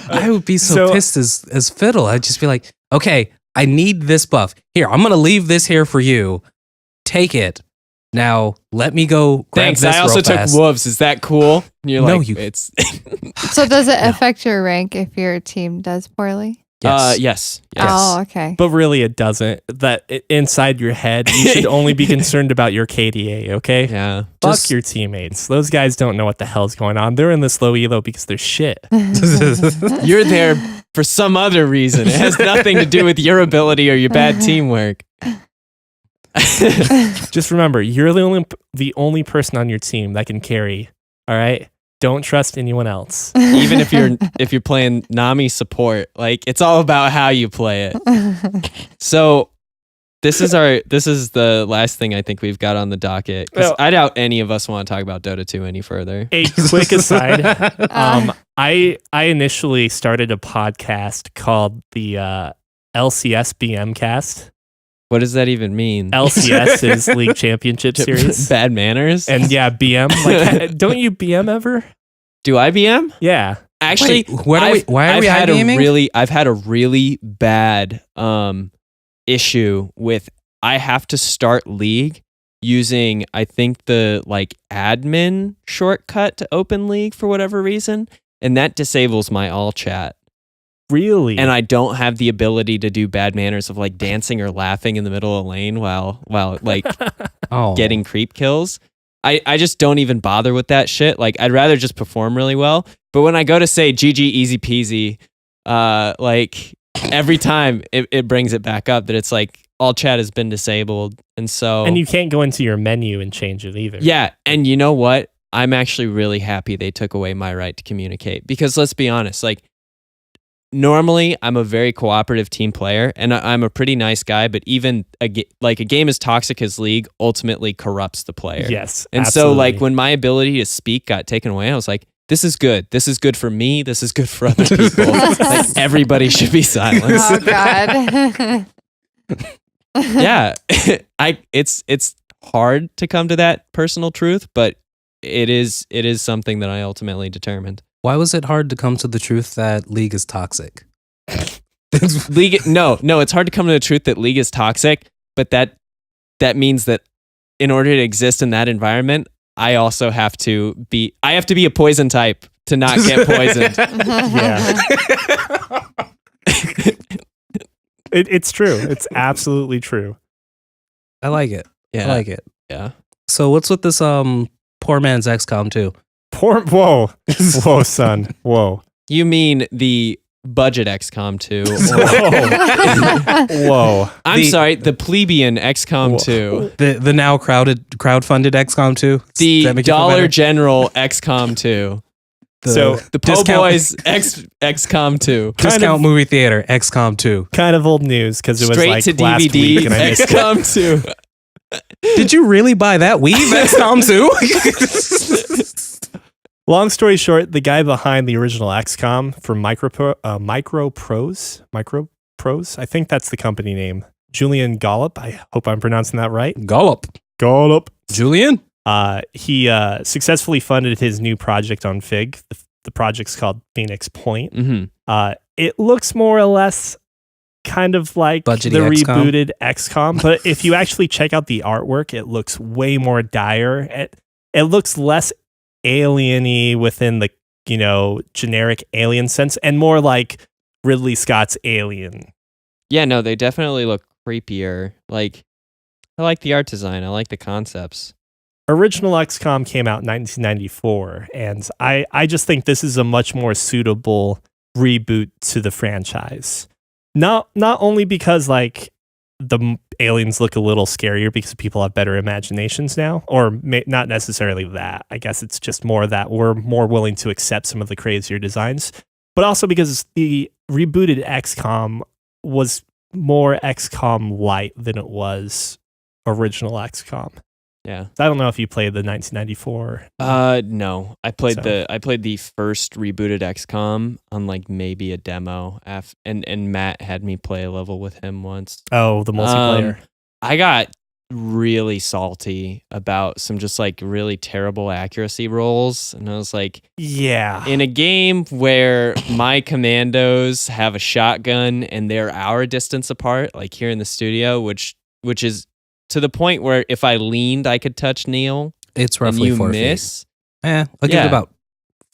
I would be so pissed as Fiddle. I'd just be like, okay, I need this buff. Here, I'm going to leave this here for you. Take it. Now, let me go grab Thanks. this I also real took fast. wolves. Is that cool? And you're No, like, you- it's So does it affect your rank if your team does poorly? Yes. yes. Oh, okay. But really, it doesn't. Inside your head, you should only be concerned about your KDA, okay? Yeah. Fuck Just- your teammates. Those guys don't know what the hell's going on. They're in this low elo because they're shit. You're there for some other reason. It has nothing to do with your ability or your bad teamwork. Just remember, you're the only person on your team that can carry. All right? Don't trust anyone else. Even if you're playing Nami support, like it's all about how you play it. So this is the last thing I think we've got on the docket. 'Cause Well- I doubt any of us want to talk about Dota 2 any further. A quick aside. I initially started a podcast called the LCS BM Cast. What does that even mean? LCS is League Championship Series. Bad manners? And yeah, BM. Like, don't you BM ever? Do I BM? Yeah. Actually, Wait, why are we IBMing? I've had a really bad issue with I have to start League using I think the like admin shortcut to open League for whatever reason, and that disables my all chat. Really? And I don't have the ability to do bad manners of like dancing or laughing in the middle of a lane while like Oh. getting creep kills. I just don't even bother with that shit. Like I'd rather just perform really well. But when I go to say GG easy peasy, like every time it brings it back up that it's like all chat has been disabled. And so And you can't go into your menu and change it either. yeah, and you know what? I'm actually really happy they took away my right to communicate because let's be honest, like normally I'm a very cooperative team player and I'm a pretty nice guy, but even a game as toxic as League ultimately corrupts the player. Yes. And absolutely. so like when my ability to speak got taken away, I was like, this is good. This is good for me. This is good for other people. Like, everybody should be silenced. Oh God. Yeah, it's hard to come to that personal truth, but it is something that I ultimately determined. Why was it hard to come to the truth that League is toxic? No, it's hard to come to the truth that League is toxic, but that means that in order to exist in that environment, I also have to be a poison type to not get poisoned. Yeah. It's true. It's absolutely true. I like it. Yeah. I like it. Yeah. So what's with this poor man's XCOM 2? Whoa, son, whoa. You mean the budget XCOM 2? Whoa. I'm sorry, the plebeian XCOM 2. The now crowdfunded XCOM 2? The Dollar General XCOM 2. The Po' Boys XCOM 2. Discount movie theater XCOM 2. Kind of old news because it was Straight like to last DVD week and I missed it. XCOM 2. Did you really buy that Weave XCOM 2? Long story short, the guy behind the original XCOM for Microprose, I think that's the company name. Julian Gollop. I hope I'm pronouncing that right. Gollop. Julian? He successfully funded his new project on Fig. The project's called Phoenix Point. Mm-hmm. It looks more or less kind of like Budgety the XCOM. rebooted XCOM, but if you actually check out the artwork, it looks way more dire. It looks less alien-y within the, generic alien sense and more like Ridley Scott's Alien. Yeah, no, they definitely look creepier. Like, I like the art design. I like the concepts. Original XCOM came out in 1994, and I just think this is a much more suitable reboot to the franchise. Not only because like the aliens look a little scarier because people have better imaginations now, or not necessarily that. I guess it's just more that we're more willing to accept some of the crazier designs, but also because the rebooted XCOM was more XCOM light than it was original XCOM. Yeah. I don't know if you played the 1994. No. I played the first rebooted XCOM on like maybe a demo and Matt had me play a level with him once. Oh, the multiplayer. I got really salty about some just like really terrible accuracy rolls, and I was like, yeah. In a game where my commandos have a shotgun and they're our distance apart, like here in the studio, which is to the point where if I leaned, I could touch Neil. It's roughly 4 feet. I'll give it about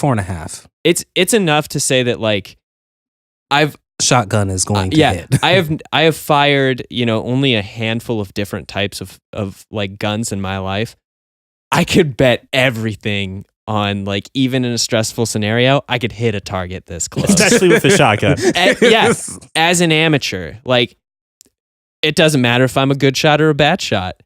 4.5. It's enough to say that like shotgun is going to hit. I have fired, only a handful of different types of like guns in my life. I could bet everything on like even in a stressful scenario, I could hit a target this close. Especially with the shotgun. As an amateur, like it doesn't matter if I'm a good shot or a bad shot.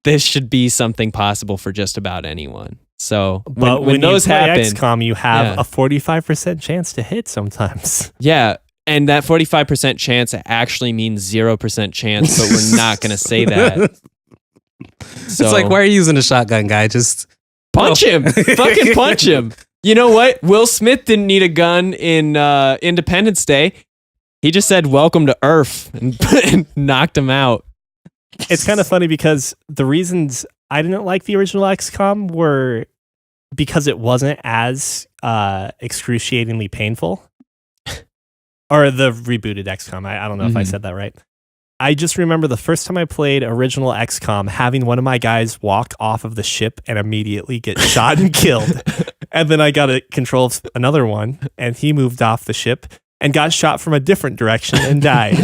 This should be something possible for just about anyone. So when those happen, XCOM, you have a 45% chance to hit sometimes. Yeah, and that 45% chance actually means 0% chance, but we're not going to say that. So, it's like, why are you using a shotgun, guy? Just punch him. Fucking punch him. You know what? Will Smith didn't need a gun in Independence Day. He just said, "Welcome to Earth," and knocked him out. It's kind of funny because the reasons I didn't like the original XCOM were because it wasn't as excruciatingly painful. Or the rebooted XCOM. I don't know if I said that right. I just remember the first time I played original XCOM, having one of my guys walk off of the ship and immediately get shot and killed. And then I got a control of another one, and he moved off the ship and got shot from a different direction and died.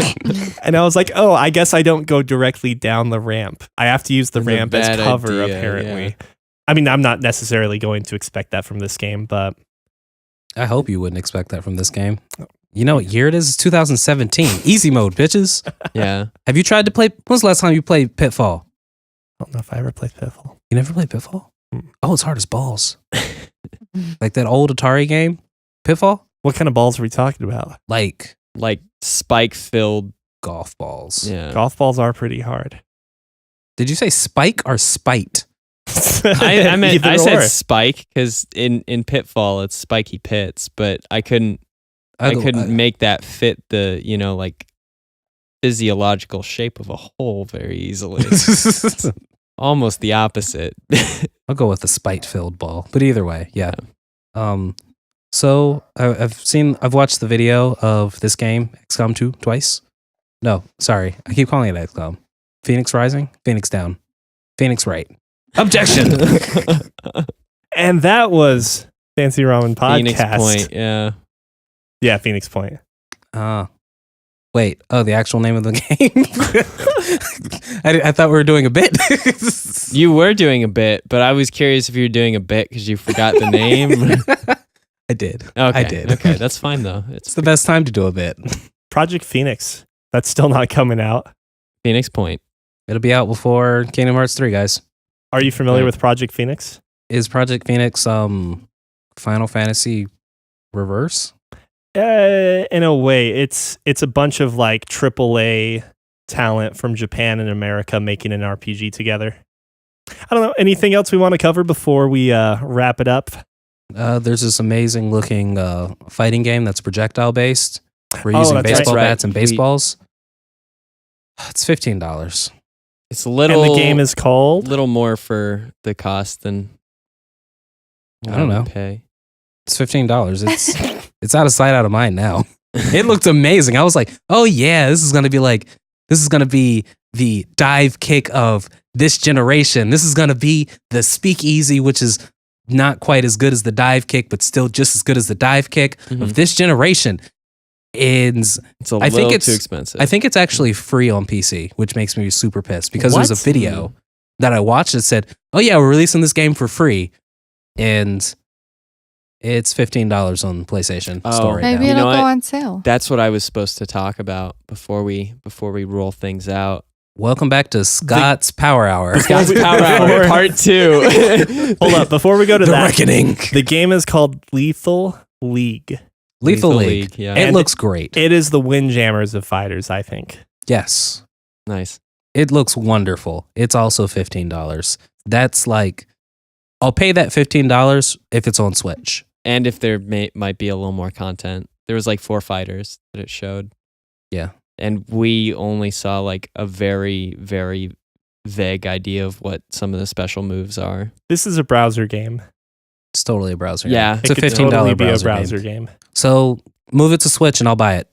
And I was like, oh, I guess I don't go directly down the ramp. I have to use the ramp as cover, apparently. Yeah. I mean, I'm not necessarily going to expect that from this game, but... I hope you wouldn't expect that from this game. You know what year it is? It's 2017. Easy mode, bitches. Yeah. Have you tried to play... When was the last time you played Pitfall? I don't know if I ever played Pitfall. You never played Pitfall? Oh, it's hard as balls. Like that old Atari game, Pitfall? What kind of balls are we talking about? Like spike-filled golf balls. Yeah. Golf balls are pretty hard. Did you say spike or spite? I said Spike because in Pitfall it's Spiky Pits, but I couldn't make that fit the like physiological shape of a hole very easily. Almost the opposite. I'll go with the spite-filled ball, but either way, yeah. So I've watched the video of this game, XCOM 2, twice. No, sorry, I keep calling it XCOM. Phoenix Rising, Phoenix Down, Phoenix Right. Objection. And that was Fancy Ramen Podcast. Phoenix Point, yeah. Yeah, Phoenix Point. Wait, the actual name of the game? I thought we were doing a bit. You were doing a bit, but I was curious if you were doing a bit because you forgot the name. I did. Okay. I did. Okay, that's fine though. It's the best time to do a bit. Project Phoenix. That's still not coming out. Phoenix Point. It'll be out before Kingdom Hearts 3, guys. Are you familiar with Project Phoenix? Is Project Phoenix Final Fantasy Reverse? In a way, it's a bunch of like AAA talent from Japan and America making an RPG together. I don't know. Anything else we want to cover before we wrap it up? There's this amazing looking fighting game that's projectile based. We're using baseball bats and baseballs. It's $15. It's a little. And the game is called? Little more for the cost than I don't know. Pay. It's $15. It's out of sight, out of mind now. It looked amazing. I was like, oh yeah, this is gonna be the dive kick of this generation. This is gonna be the speakeasy, which is not quite as good as the dive kick, but still just as good as the dive kick of this generation. It's a little too expensive. I think it's actually free on PC, which makes me super pissed because there's a video that I watched that said, oh yeah, we're releasing this game for free. And it's $15 on PlayStation Store right maybe now. it'll go on sale. That's what I was supposed to talk about before we roll things out. Welcome back to Scott's Power Hour. Scott's Power Hour Part 2. Hold up, before we go to The that, Reckoning. the game is called Lethal League. Lethal League. Yeah. It looks great. It is the Windjammers of Fighters, I think. Yes. Nice. It looks wonderful. It's also $15. That's like, I'll pay that $15 if it's on Switch. And if there might be a little more content. There was like 4 fighters that it showed. Yeah. And we only saw like a very, very vague idea of what some of the special moves are. This is a browser game. It's totally a browser Yeah. game. It's a could $15 totally be a browser browser game. game. So move it to Switch and I'll buy it.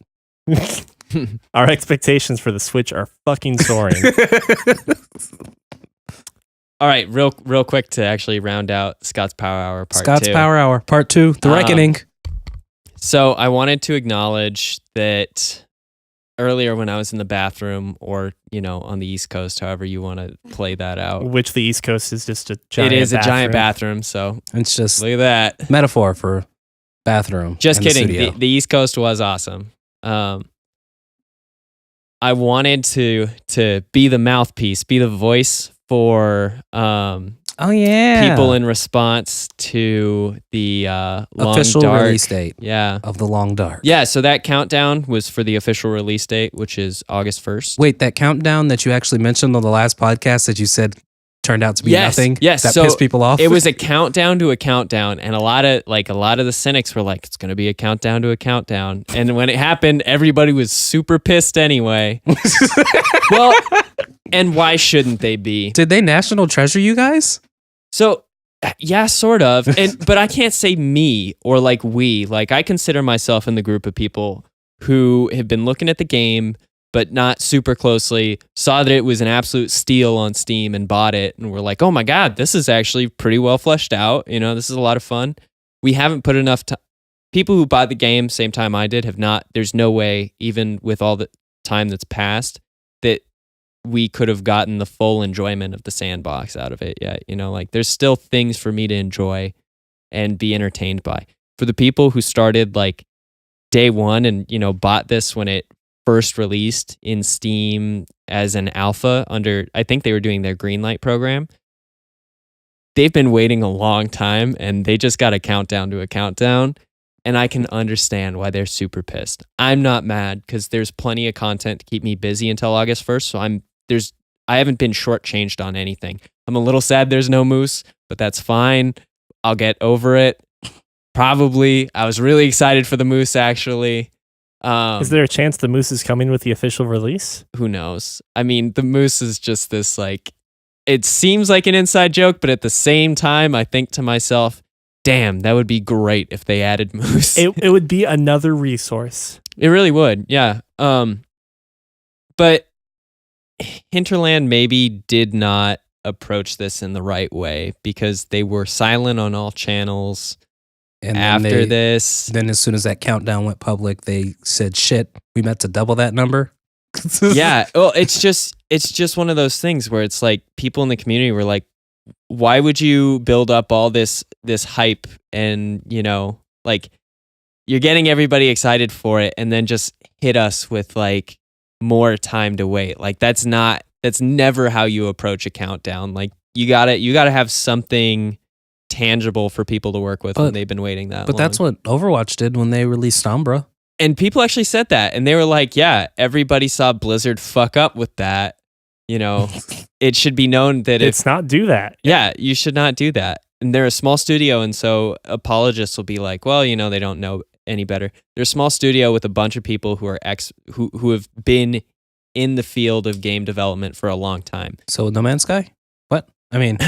Our expectations for the Switch are fucking soaring. All right, real quick to actually round out Scott's Power Hour Part 2. Scott's Power Hour Part 2, The Reckoning. So I wanted to acknowledge that earlier when I was in the bathroom or, on the East Coast, however you want to play that out. Which the East Coast is just a giant It is bathroom. a giant bathroom, so It's just look at that. metaphor for bathroom. Just in the kidding. studio. The East Coast was awesome. I wanted to be the mouthpiece, be the voice for oh yeah, people in response to the official Long Dark release date Yeah. of the Long Dark. Yeah, so that countdown was for the official release date, which is August 1st. Wait, that countdown that you actually mentioned on the last podcast that you said turned out to be nothing. Yes, that so pissed people off. It was a countdown to a countdown, and a lot of the cynics were like, "It's going to be a countdown to a countdown." And when it happened, everybody was super pissed anyway. Well, and why shouldn't they be? Did they national treasure you guys? So, yeah, sort of. But I can't say me or like we. Like I consider myself in the group of people who have been looking at the game, but not super closely, saw that it was an absolute steal on Steam and bought it. And we're like, oh my God, this is actually pretty well fleshed out. This is a lot of fun. We haven't put enough time. People who bought the game same time I did have not. There's no way, even with all the time that's passed, that we could have gotten the full enjoyment of the sandbox out of it yet. There's still things for me to enjoy and be entertained by. For the people who started like day one and, bought this when it first released in Steam as an alpha under, I think they were doing their Greenlight program. They've been waiting a long time and they just got a countdown to a countdown. And I can understand why they're super pissed. I'm not mad because there's plenty of content to keep me busy until August 1st. So there's I haven't been shortchanged on anything. I'm a little sad there's no moose, but that's fine. I'll get over it. Probably. I was really excited for the moose, actually. Is there a chance the moose is coming with the official release? Who knows? I mean, the moose is just this, like, it seems like an inside joke, but at the same time, I think to myself, damn, that would be great if they added moose. It would be another resource. It really would, yeah. But Hinterland maybe did not approach this in the right way because they were silent on all channels And after this. Then as soon as that countdown went public, they said, shit, we meant to double that number. Yeah. Well, it's just one of those things where it's like people in the community were like, why would you build up all this hype and, you know, like you're getting everybody excited for it and then just hit us with like more time to wait. Like that's never how you approach a countdown. Like you gotta have something tangible for people to work with when they've been waiting that long. But that's what Overwatch did when they released Sombra. And people actually said that, and they were like, yeah, everybody saw Blizzard fuck up with that. You know, it should be known that It's not do that. Yeah, you should not do that. And they're a small studio, and so apologists will be like, well, you know, they don't know any better. They're a small studio with a bunch of people who are who have been in the field of game development for a long time. So No Man's Sky? What? I mean,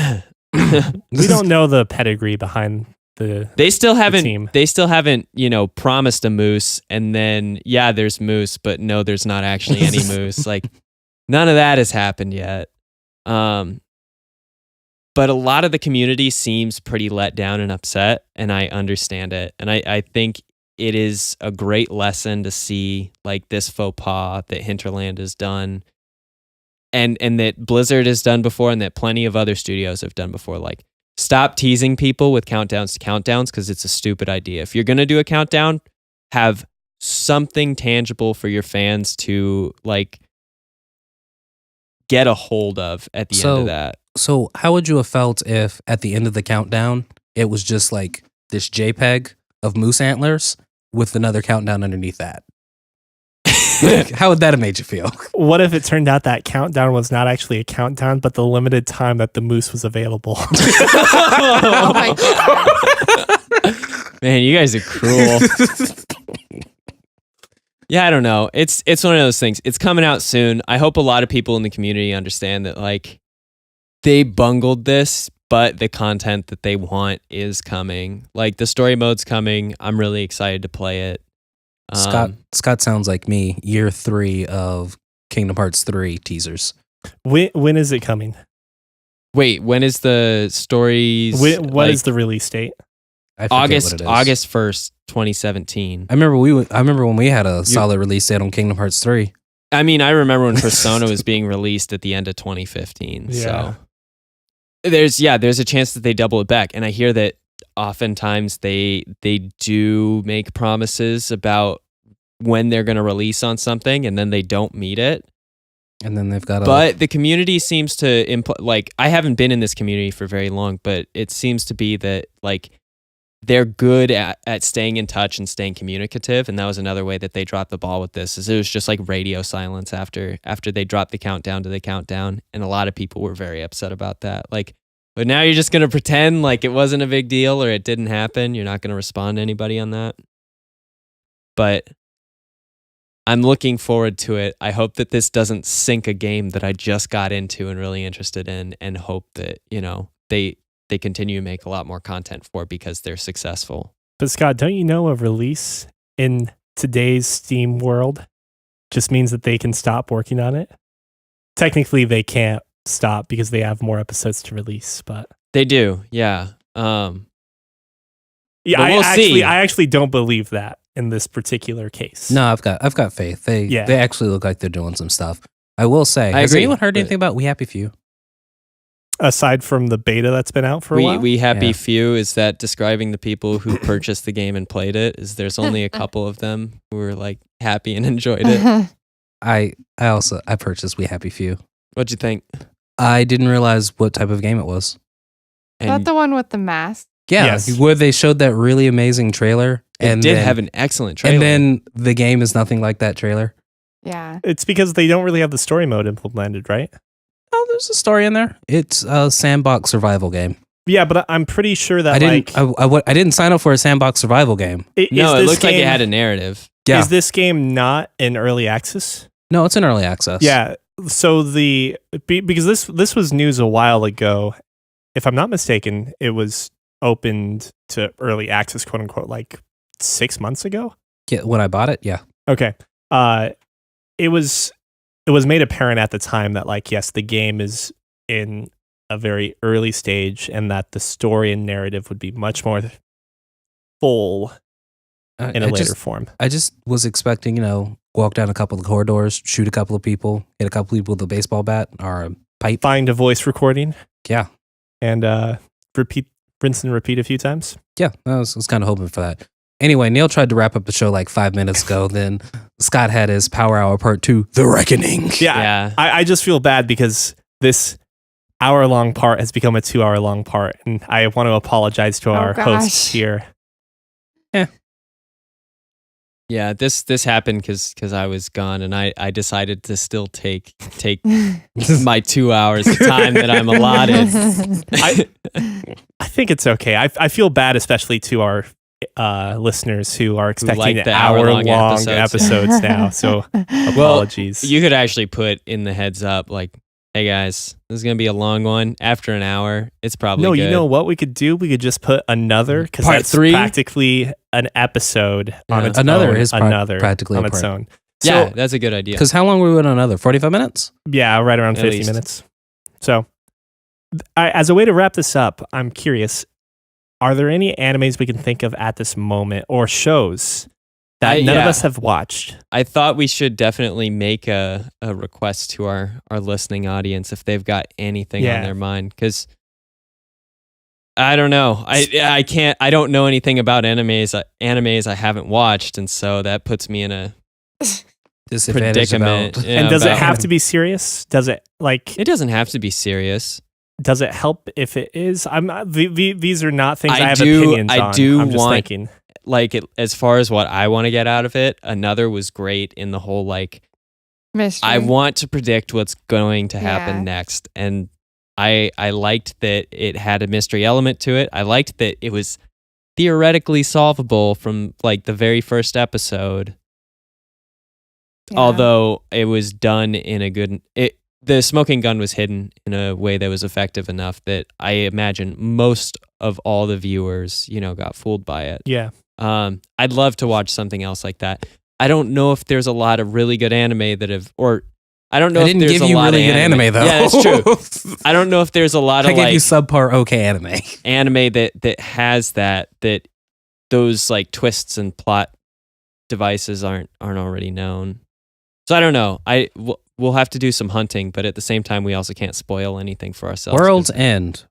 We don't know the pedigree behind They still haven't team. they still haven't, you know, promised a moose and then yeah, there's moose, but no, there's not actually any moose. Like none of that has happened yet. But a lot of the community seems pretty let down and upset, and I understand it. And I think it is a great lesson to see like this faux pas that Hinterland has done and that Blizzard has done before and that plenty of other studios have done before. Like stop teasing people with countdowns because it's a stupid idea. If you're going to do a countdown, have something tangible for your fans to like get a hold of at the end of that. So how would you have felt if at the end of the countdown, it was just like this JPEG of moose antlers with another countdown underneath that? How would that have made you feel? What if it turned out that countdown was not actually a countdown, but the limited time that the moose was available? Oh my god. Man, you guys are cruel. Yeah, I don't know. It's one of those things. It's coming out soon. I hope a lot of people in the community understand that like they bungled this, but the content that they want is coming. Like the story mode's coming. I'm really excited to play it. Scott sounds like me. Year 3 of Kingdom Hearts 3 teasers. When is it coming? Wait, when is the stories? What is the release date? I forget what it is. August 1st, 2017. I remember when we had a solid release date on Kingdom Hearts 3. I mean, I remember when Persona was being released at the end of 2015. Yeah. So there's a chance that they double it back. And I hear that oftentimes they do make promises about when they're going to release on something and then they don't meet it. And then they've got But the community seems to like I haven't been in this community for very long, but it seems to be that like they're good at staying in touch and staying communicative, and that was another way that they dropped the ball with this. Is it was just like radio silence after they dropped the countdown to the countdown, and a lot of people were very upset about that. Like, but now you're just gonna pretend like it wasn't a big deal or it didn't happen. You're not gonna respond to anybody on that. But I'm looking forward to it. I hope that this doesn't sink a game that I just got into and really interested in, and hope that, you know, they continue to make a lot more content for because they're successful. But Scott, don't you know a release in today's Steam world just means that they can stop working on it? Technically, they can't stop because they have more episodes to release, but They do, yeah. yeah, But we'll see. I actually don't believe that in this particular case. No, I've got faith. They actually look like they're doing some stuff. I will say, has agree, anyone heard but- anything about We Happy Few? Aside from the beta that's been out for a while? We happy Yeah. Few, is that describing the people who purchased the game and played it? Is there's only a couple of them who were like happy and enjoyed it? I purchased We Happy Few. What'd you think? I didn't realize what type of game it was. Is that the one with the mask? Yeah, Yes. where they showed that really amazing trailer. It did have an excellent trailer. And then the game is nothing like that trailer. Yeah. It's because they don't really have the story mode implemented, right? Oh, there's a story in there. It's a sandbox survival game. Yeah, but I'm pretty sure that I didn't sign up for a sandbox survival game. It looked like it had a narrative. Yeah. Is this game not in early access? No, it's in early access. Yeah. So because this was news a while ago, if I'm not mistaken, it was opened to early access, quote unquote, like 6 months ago. Yeah, when I bought it, yeah. Okay. It was made apparent at the time that like, yes, the game is in a very early stage and that the story and narrative would be much more full in a later form. I just was expecting, walk down a couple of corridors, shoot a couple of people, hit a couple of people with a baseball bat or a pipe. Find a voice recording. Yeah. And rinse and repeat a few times. Yeah, I was kind of hoping for that. Anyway, Neil tried to wrap up the show like 5 minutes ago. Then Scott had his Power Hour Part 2, The Reckoning. Yeah. I just feel bad because this hour-long part has become a 2-hour-long part. And I want to apologize to our hosts here. Yeah, this happened because I was gone, and I decided to still take my 2 hours of time that I'm allotted. I think it's okay. I feel bad, especially to our listeners who are expecting the hour-long episodes. episodes now. So apologies. You could actually put in the heads up, like, hey guys, this is going to be a long one. After an hour, it's probably good. You know what we could do? We could just put another, because Part that's 3? practically an episode on its another own. Is practically on a its part. own. Yeah, So, that's a good idea. Because how long were we on another? 45 minutes? yeah, right around At 50 least. minutes. So as a way to wrap this up, I'm curious, are there any animes we can think of at this moment or shows that none of us have watched? I thought we should definitely make a request to our listening audience if they've got anything on their mind, because I don't know. I can't. I don't know anything about animes I haven't watched, and so that puts me in a predicament. Yeah, and does it have to be serious? Does it It doesn't have to be serious. Does it help if it is? These are not things I have opinions on. I do I'm just want, thinking. As far as what I want to get out of it, another was great in the whole mystery. I want to predict what's going to happen next, and I liked that it had a mystery element to it. I liked that it was theoretically solvable from the very first episode. Yeah. Although it was done in a good... The smoking gun was hidden in a way that was effective enough that I imagine most of all the viewers, got fooled by it. Yeah. I'd love to watch something else like that. I don't know if there's a lot of really good anime that have... Or I don't know if there's a lot of good anime, though. Yeah, that's true. I don't know if there's a lot of I gave you subpar okay anime. Anime that has that those twists and plot devices aren't already known. So I don't know. We'll have to do some hunting, but at the same time, we also can't spoil anything for ourselves. World's End.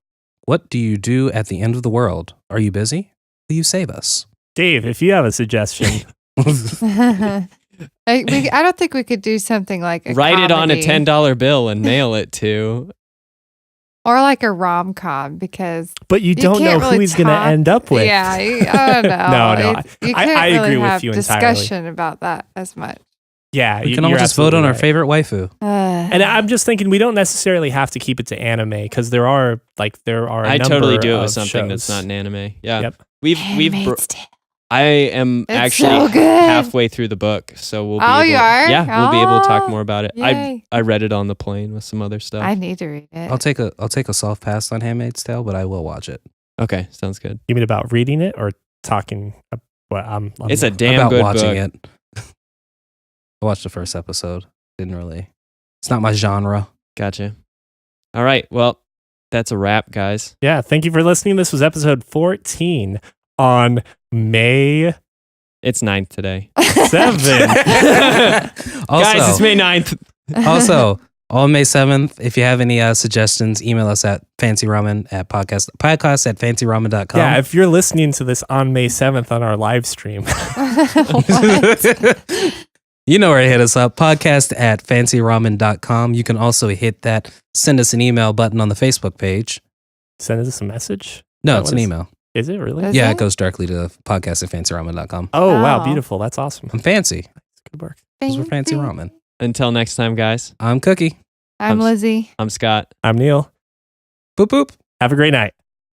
What do you do at the end of the world? Are you busy? Will you save us? Dave, if you have a suggestion. I don't think we could do something like write it on a comedy $10 bill and mail it to. Or like a rom-com, because but you don't know who he's going to end up with. Yeah, I don't know. No, you can't I really agree have with you discussion entirely. about that as much. Yeah, we can all just vote on our favorite waifu. And I'm just thinking we don't necessarily have to keep it to anime, because there are I totally do it with something that's not an anime. Yeah. Yep. I am actually so good. halfway through the book, so we'll be able, you are? Yeah, we'll be able to talk more about it. Yay. I read it on the plane with some other stuff. I need to read it. I'll take a soft pass on Handmaid's Tale, but I will watch it. Okay, sounds good. You mean about reading it or talking? It's a damn about good watching book. it. I watched the first episode. It's not my genre. Gotcha. All right, well, that's a wrap, guys. Yeah, thank you for listening. This was episode 14 on May... It's 9th today. 7. Guys, it's May 9th. Also, on May 7th, if you have any suggestions, email us at podcast@fancyramen.com. Yeah, if you're listening to this on May 7th on our live stream. You know where to hit us up, podcast@fancyramen.com. You can also hit that send us an email button on the Facebook page. Send us a message? No, it's an email. Is it really? Is Yeah, it? it goes directly to podcast@fancyramen.com. Oh, wow, Oh. beautiful. That's awesome. I'm fancy. Good work. Because we're fancy ramen. Until next time, guys. I'm Cookie. I'm Lizzie. I'm Scott. I'm Neil. Boop boop. Have a great night.